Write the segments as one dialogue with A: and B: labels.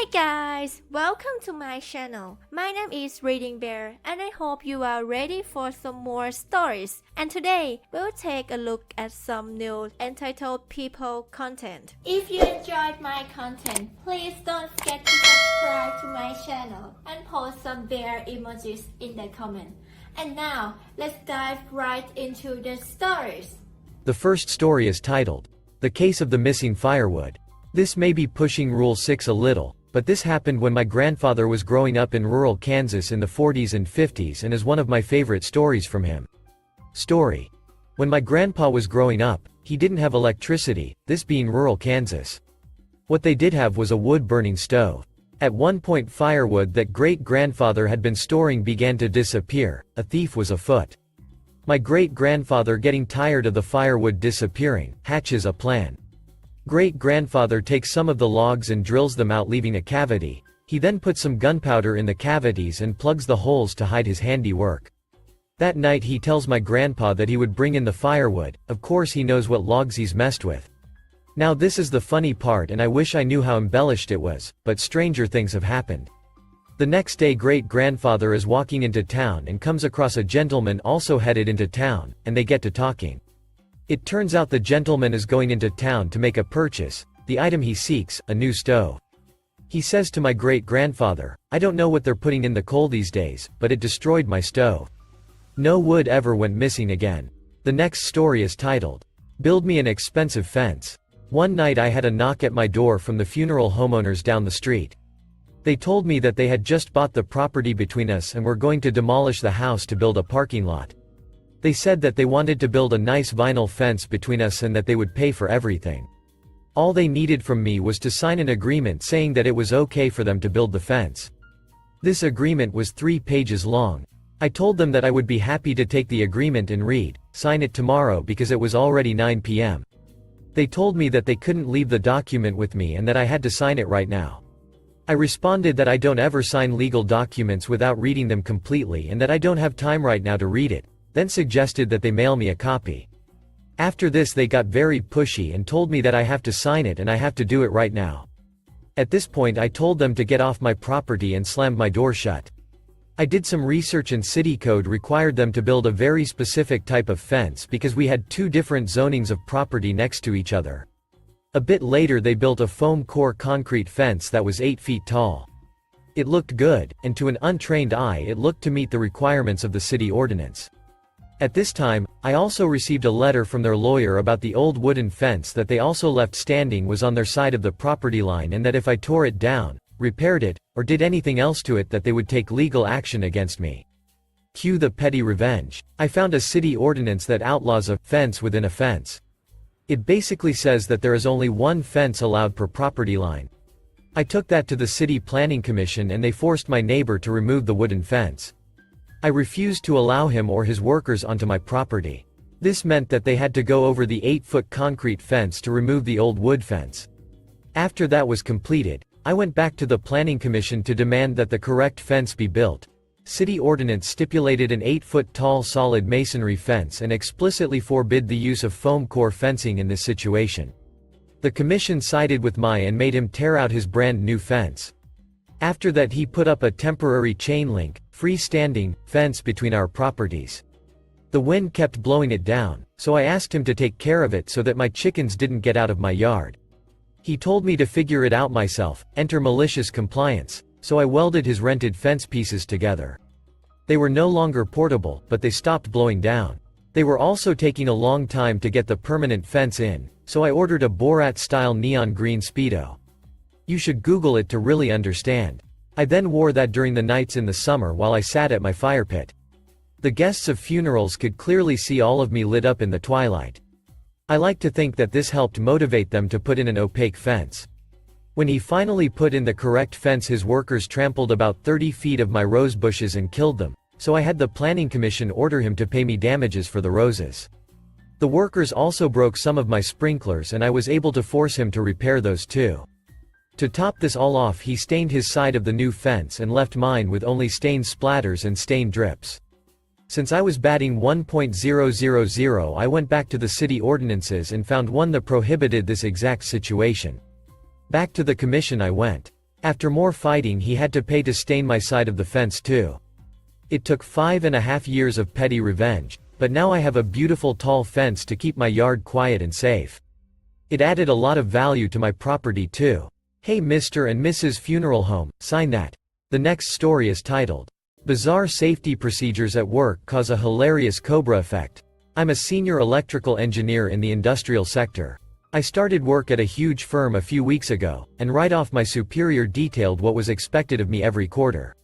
A: Hey guys, welcome to my channel. My name is ReadingBear and I hope you are ready for some more stories. And today, we'll take a look at some new entitled people content. If you enjoyed my content, please don't forget to subscribe to my channel and post some bear emojis in the comment. And now, let's dive right into the stories.
B: The first story is titled, The Case of the Missing Firewood. This may be pushing Rule 6 a little, but this happened when my grandfather was growing up in rural Kansas in the 40s and 50s and is one of my favorite stories from him. Story. When my grandpa was growing up, he didn't have electricity, this being rural Kansas. What they did have was a wood-burning stove. At one point firewood that great-grandfather had been storing began to disappear, a thief was afoot. My great-grandfather, getting tired of the firewood disappearing, hatches a plan. Great-grandfather takes some of the logs and drills them out, leaving a cavity. He then puts some gunpowder in the cavities and plugs the holes to hide his handiwork. That night he tells my grandpa that he would bring in the firewood. Of course he knows what logs he's messed with. Now this is the funny part, and I wish I knew how embellished it was, but stranger things have happened. The next day great-grandfather is walking into town and comes across a gentleman also headed into town, and they get to talking. It turns out the gentleman is going into town to make a purchase, the item he seeks, a new stove. He says to my great-grandfather, "I don't know what they're putting in the coal these days, but it destroyed my stove." No wood ever went missing again. The next story is titled, Build Me an Expensive Fence. One night I had a knock at my door from the funeral homeowners down the street. They told me that they had just bought the property between us and were going to demolish the house to build a parking lot. They said that they wanted to build a nice vinyl fence between us and that they would pay for everything. All they needed from me was to sign an agreement saying that it was okay for them to build the fence. This agreement was 3 pages long. I told them that I would be happy to take the agreement and sign it tomorrow because it was already 9 p.m. They told me that they couldn't leave the document with me and that I had to sign it right now. I responded that I don't ever sign legal documents without reading them completely and that I don't have time right now to read it, then suggested that they mail me a copy. After this they got very pushy and told me that I have to sign it and I have to do it right now. At this point I told them to get off my property and slammed my door shut. I did some research and city code required them to build a very specific type of fence because we had 2 different zonings of property next to each other. A bit later they built a foam core concrete fence that was 8 feet tall. It looked good, and to an untrained eye it looked to meet the requirements of the city ordinance. At this time, I also received a letter from their lawyer about the old wooden fence that they also left standing was on their side of the property line, and that if I tore it down, repaired it, or did anything else to it that they would take legal action against me. Cue the petty revenge. I found a city ordinance that outlaws a fence within a fence. It basically says that there is only 1 fence allowed per property line. I took that to the city planning commission and they forced my neighbor to remove the wooden fence. I refused to allow him or his workers onto my property. This meant that they had to go over the 8-foot concrete fence to remove the old wood fence. After that was completed, I went back to the planning commission to demand that the correct fence be built. City ordinance stipulated an 8-foot tall solid masonry fence and explicitly forbid the use of foam core fencing in this situation. The commission sided with Mai and made him tear out his brand new fence. After that he put up a temporary chain link, freestanding, fence between our properties. The wind kept blowing it down, so I asked him to take care of it so that my chickens didn't get out of my yard. He told me to figure it out myself, enter malicious compliance, so I welded his rented fence pieces together. They were no longer portable, but they stopped blowing down. They were also taking a long time to get the permanent fence in, so I ordered a Borat-style neon green Speedo. You should Google it to really understand. I then wore that during the nights in the summer while I sat at my fire pit. The guests of funerals could clearly see all of me lit up in the twilight. I like to think that this helped motivate them to put in an opaque fence. When he finally put in the correct fence his workers trampled about 30 feet of my rose bushes and killed them, so I had the planning commission order him to pay me damages for the roses. The workers also broke some of my sprinklers and I was able to force him to repair those too. To top this all off he stained his side of the new fence and left mine with only stain splatters and stain drips. Since I was batting 1.000, I went back to the city ordinances and found one that prohibited this exact situation. Back to the commission I went. After more fighting, he had to pay to stain my side of the fence too. It took 5.5 years of petty revenge, but now I have a beautiful tall fence to keep my yard quiet and safe. It added a lot of value to my property too. Hey Mr. and Mrs. Funeral Home, sign that. The next story is titled, Bizarre Safety Procedures at Work Cause a Hilarious Cobra Effect. I'm a senior electrical engineer in the industrial sector. I started work at a huge firm a few weeks ago, and right off my superior detailed what was expected of me every quarter.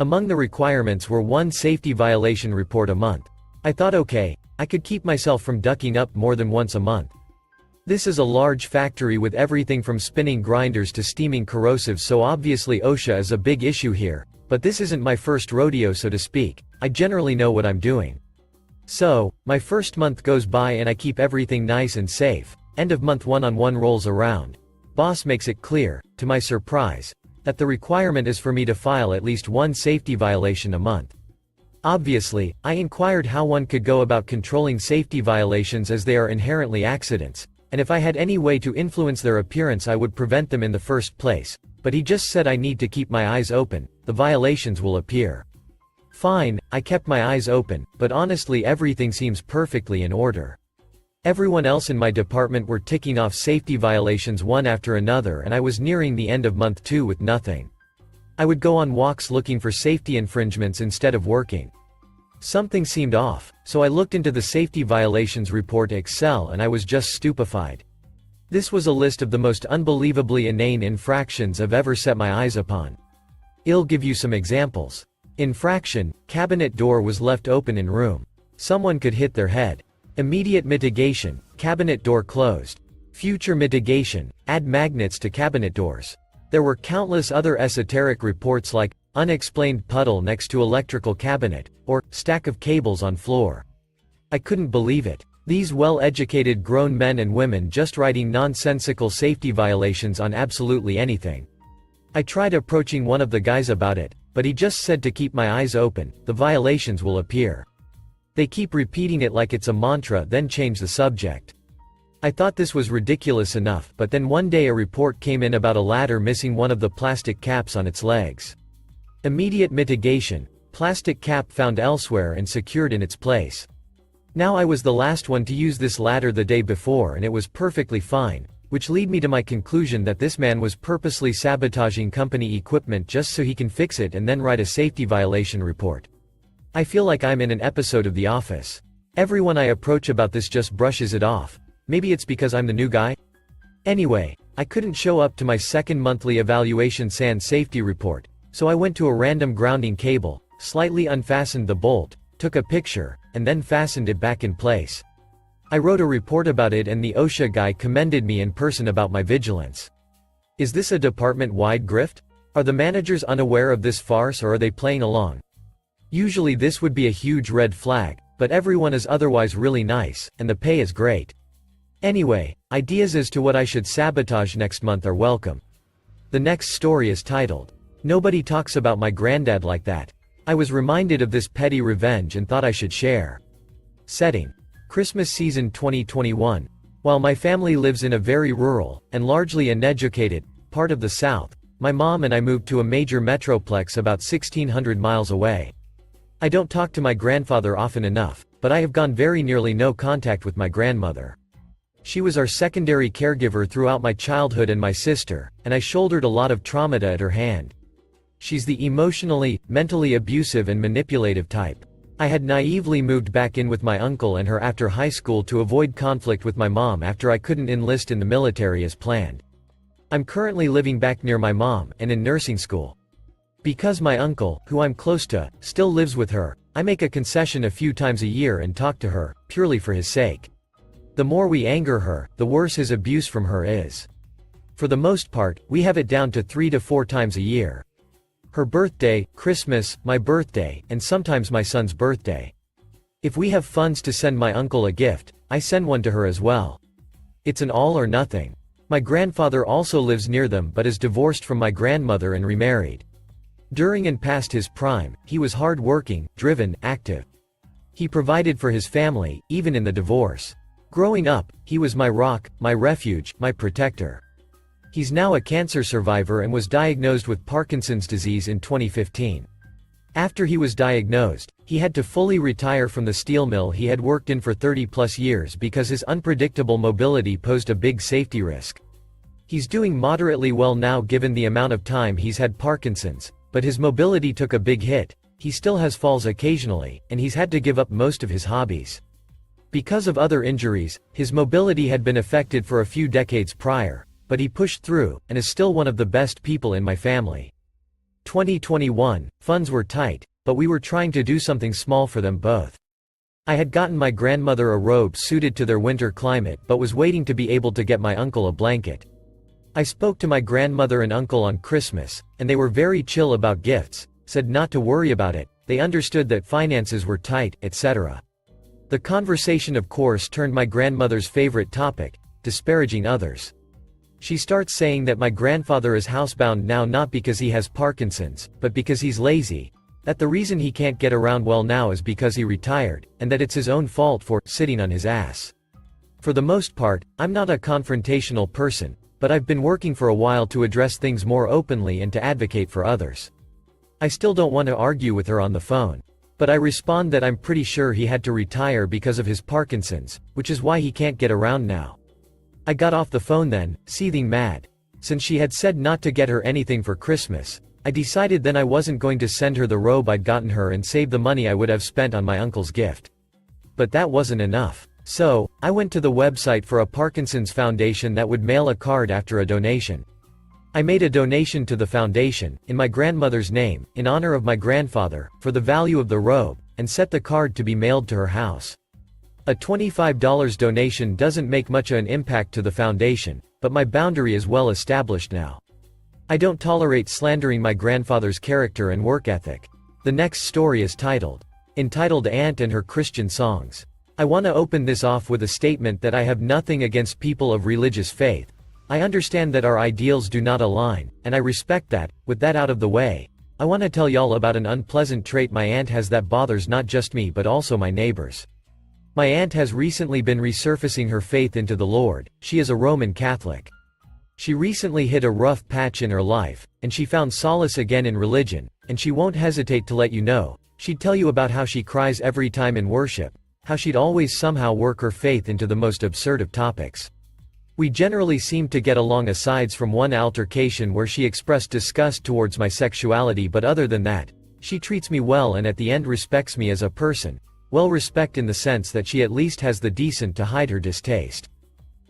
B: Among the requirements were 1 safety violation report a month. I thought okay, I could keep myself from ducking up more than once a month. This is a large factory with everything from spinning grinders to steaming corrosives, so obviously OSHA is a big issue here, but this isn't my first rodeo, so to speak. I generally know what I'm doing. So, my first month goes by and I keep everything nice and safe. End of month, one-on-one rolls around. Boss makes it clear, to my surprise, that the requirement is for me to file at least 1 safety violation a month. Obviously, I inquired how one could go about controlling safety violations, as they are inherently accidents, and if I had any way to influence their appearance I would prevent them in the first place, but he just said I need to keep my eyes open, the violations will appear. Fine, I kept my eyes open, but honestly everything seems perfectly in order. Everyone else in my department were ticking off safety violations one after another, and I was nearing the end of month 2 with nothing. I would go on walks looking for safety infringements instead of working. Something seemed off, so I looked into the safety violations report Excel and I was just stupefied. This was a list of the most unbelievably inane infractions I've ever set my eyes upon. I'll give you some examples. Infraction: cabinet door was left open in room. Someone could hit their head. Immediate mitigation: cabinet door closed. Future mitigation: add magnets to cabinet doors. There were countless other esoteric reports like, unexplained puddle next to electrical cabinet, or, stack of cables on floor. I couldn't believe it. These well-educated grown men and women just writing nonsensical safety violations on absolutely anything. I tried approaching one of the guys about it, but he just said to keep my eyes open, the violations will appear. They keep repeating it like it's a mantra, then change the subject. I thought this was ridiculous enough, but then one day a report came in about a ladder missing one of the plastic caps on its legs. Immediate mitigation: plastic cap found elsewhere and secured in its place. Now I was the last one to use this ladder the day before and it was perfectly fine, which lead me to my conclusion that this man was purposely sabotaging company equipment just so he can fix it and then write a safety violation report. I feel like I'm in an episode of The Office. Everyone I approach about this just brushes it off. Maybe it's because I'm the new guy? Anyway, I couldn't show up to my second monthly evaluation sand safety report, so I went to a random grounding cable, slightly unfastened the bolt, took a picture, and then fastened it back in place. I wrote a report about it and the OSHA guy commended me in person about my vigilance. Is this a department-wide grift? Are the managers unaware of this farce or are they playing along? Usually this would be a huge red flag, but everyone is otherwise really nice, and the pay is great. Anyway, ideas as to what I should sabotage next month are welcome. The next story is titled, Nobody Talks About My Granddad Like That. I was reminded of this petty revenge and thought I should share. Setting: Christmas season 2021. While my family lives in a very rural, and largely uneducated, part of the South, my mom and I moved to a major metroplex about 1,600 miles away. I don't talk to my grandfather often enough, but I have gone very nearly no contact with my grandmother. She was our secondary caregiver throughout my childhood and my sister, and I shouldered a lot of trauma at her hand. She's the emotionally, mentally abusive and manipulative type. I had naively moved back in with my uncle and her after high school to avoid conflict with my mom after I couldn't enlist in the military as planned. I'm currently living back near my mom, and in nursing school. Because my uncle, who I'm close to, still lives with her, I make a concession a few times a year and talk to her, purely for his sake. The more we anger her, the worse his abuse from her is. For the most part, we have it down to 3 to 4 times a year. Her birthday, Christmas, my birthday, and sometimes my son's birthday. If we have funds to send my uncle a gift, I send one to her as well. It's an all or nothing. My grandfather also lives near them but is divorced from my grandmother and remarried. During and past his prime, he was hard-working, driven, active. He provided for his family, even in the divorce. Growing up, he was my rock, my refuge, my protector. He's now a cancer survivor and was diagnosed with Parkinson's disease in 2015. After he was diagnosed, he had to fully retire from the steel mill he had worked in for 30-plus years because his unpredictable mobility posed a big safety risk. He's doing moderately well now given the amount of time he's had Parkinson's, but his mobility took a big hit. He still has falls occasionally, and he's had to give up most of his hobbies. Because of other injuries, his mobility had been affected for a few decades prior, but he pushed through, and is still one of the best people in my family. 2021, funds were tight, but we were trying to do something small for them both. I had gotten my grandmother a robe suited to their winter climate but was waiting to be able to get my uncle a blanket. I spoke to my grandmother and uncle on Christmas, and they were very chill about gifts, said not to worry about it, they understood that finances were tight, etc. The conversation of course turned my grandmother's favorite topic, disparaging others. She starts saying that my grandfather is housebound now not because he has Parkinson's, but because he's lazy, that the reason he can't get around well now is because he retired, and that it's his own fault for sitting on his ass. For the most part, I'm not a confrontational person, but I've been working for a while to address things more openly and to advocate for others. I still don't want to argue with her on the phone. But I respond that I'm pretty sure he had to retire because of his Parkinson's, which is why he can't get around now. I got off the phone then, seething mad. Since she had said not to get her anything for Christmas, I decided then I wasn't going to send her the robe I'd gotten her and save the money I would have spent on my uncle's gift. But that wasn't enough. So, I went to the website for a Parkinson's foundation that would mail a card after a donation. I made a donation to the foundation, in my grandmother's name, in honor of my grandfather, for the value of the robe, and set the card to be mailed to her house. A $25 donation doesn't make much of an impact to the foundation, but my boundary is well established now. I don't tolerate slandering my grandfather's character and work ethic. The next story is entitled Aunt and Her Christian Songs. I want to open this off with a statement that I have nothing against people of religious faith. I understand that our ideals do not align, and I respect that. With that out of the way, I want to tell y'all about an unpleasant trait my aunt has that bothers not just me but also my neighbors. My aunt has recently been resurfacing her faith into the Lord. She is a Roman Catholic. She recently hit a rough patch in her life, and she found solace again in religion, and she won't hesitate to let you know. She'd tell you about how she cries every time in worship, how she'd always somehow work her faith into the most absurd of topics. We generally seemed to get along aside from one altercation where she expressed disgust towards my sexuality, but other than that, she treats me well and at the end respects me as a person. Well, respect in the sense that she at least has the decent to hide her distaste.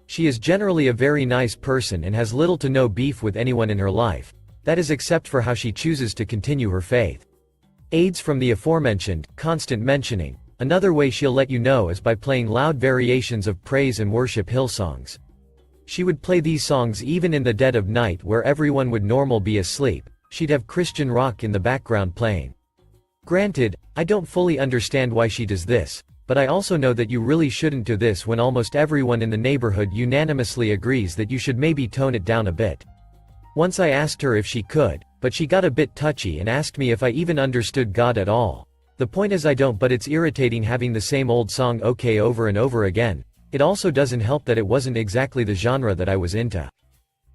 B: She is generally a very nice person and has little to no beef with anyone in her life, that is except for how she chooses to continue her faith. Aids from the aforementioned, constant mentioning. Another way she'll let you know is by playing loud variations of praise and worship hillsongs. She would play these songs even in the dead of night where everyone would normally be asleep. She'd have Christian rock in the background playing. Granted, I don't fully understand why she does this, but I also know that you really shouldn't do this when almost everyone in the neighborhood unanimously agrees that you should maybe tone it down a bit. Once I asked her if she could, but she got a bit touchy and asked me if I even understood God at all. The point is I don't, but it's irritating having the same old song okay over and over again. It also doesn't help that it wasn't exactly the genre that I was into.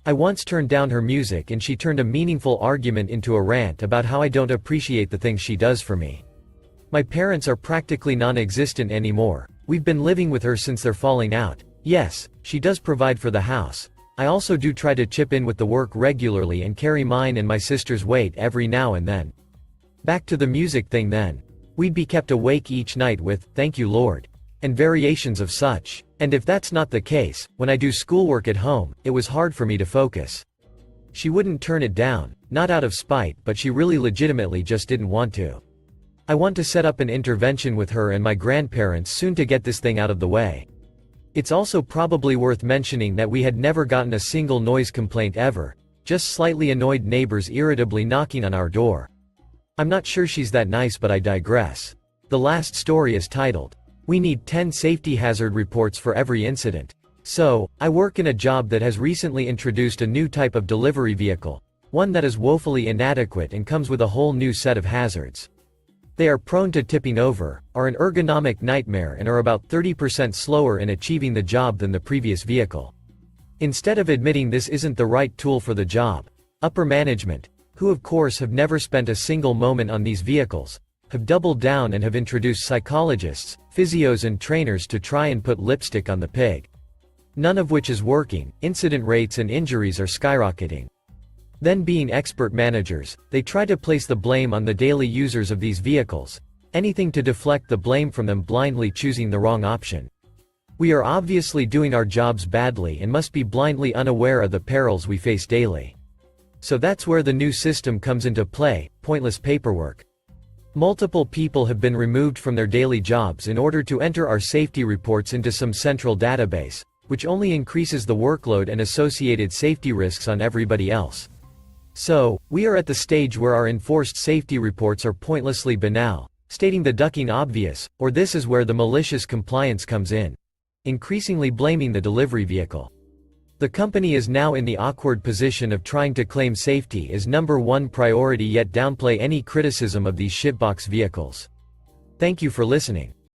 B: I once turned down her music and she turned a meaningful argument into a rant about how I don't appreciate the things she does for me. My parents are practically non-existent anymore. We've been living with her since they're falling out. Yes, she does provide for the house. I also do try to chip in with the work regularly and carry mine and my sister's weight every now and then. Back to the music thing then. We'd be kept awake each night with "Thank You Lord" and variations of such. And if that's not the case, when I do schoolwork at home, it was hard for me to focus. She wouldn't turn it down, not out of spite, but she really legitimately just didn't want to. I want to set up an intervention with her and my grandparents soon to get this thing out of the way. It's also probably worth mentioning that we had never gotten a single noise complaint ever, just slightly annoyed neighbors irritably knocking on our door. I'm not sure she's that nice, but I digress. The last story is titled, "We Need 10 Safety Hazard Reports for Every Incident." So, I work in a job that has recently introduced a new type of delivery vehicle, one that is woefully inadequate and comes with a whole new set of hazards. They are prone to tipping over, are an ergonomic nightmare and are about 30% slower in achieving the job than the previous vehicle. Instead of admitting this isn't the right tool for the job, upper management, who of course have never spent a single moment on these vehicles, have doubled down and have introduced psychologists, physios and trainers to try and put lipstick on the pig. None of which is working. Incident rates and injuries are skyrocketing. Then, being expert managers, they try to place the blame on the daily users of these vehicles, anything to deflect the blame from them, blindly choosing the wrong option. We are obviously doing our jobs badly and must be blindly unaware of the perils we face daily. So that's where the new system comes into play: pointless paperwork. Multiple people have been removed from their daily jobs in order to enter our safety reports into some central database, which only increases the workload and associated safety risks on everybody else. So, we are at the stage where our enforced safety reports are pointlessly banal, stating the ducking obvious, or this is where the malicious compliance comes in. Increasingly blaming the delivery vehicle. The company is now in the awkward position of trying to claim safety as #1 priority yet downplay any criticism of these shitbox vehicles. Thank you for listening.